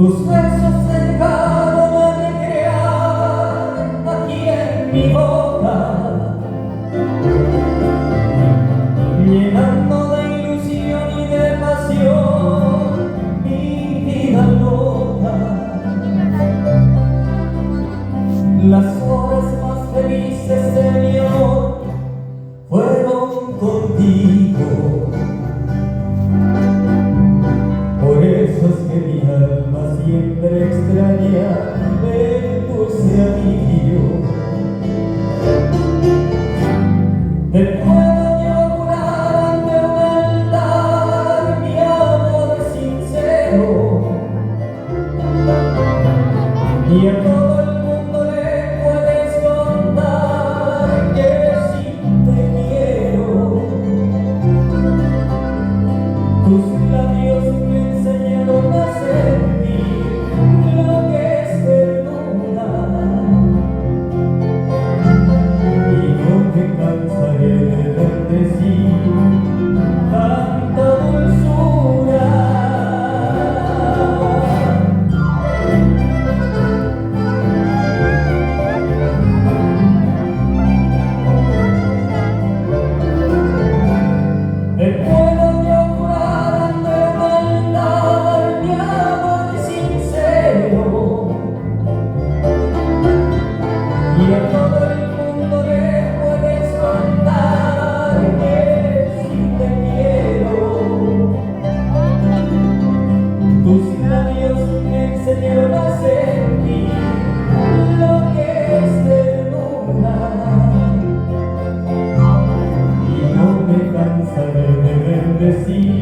Tus besos se dejaron a recrear aquí en mi boca, llenando de ilusión y de pasión mi vida loca. Las horas más felices de mi amor fueron contigo. Por eso es que mi alma siempre extraña el dulce alivio. Te puedo yo jurar ante un altar mi amor sincero, y a todo el mundo le puedes contar que sí te quiero. Tus labios me enseñaron a sentir lo que es ternura, y no me cansaré de bendecir tanta dulzura. Te puedo yo jurar ante un altar mi amor sincero, y a todo el mundo le puedes contar que sí te quiero. Tus labios me enseñaron a sentir lo que es ternura, y no me cansaré de bendecir.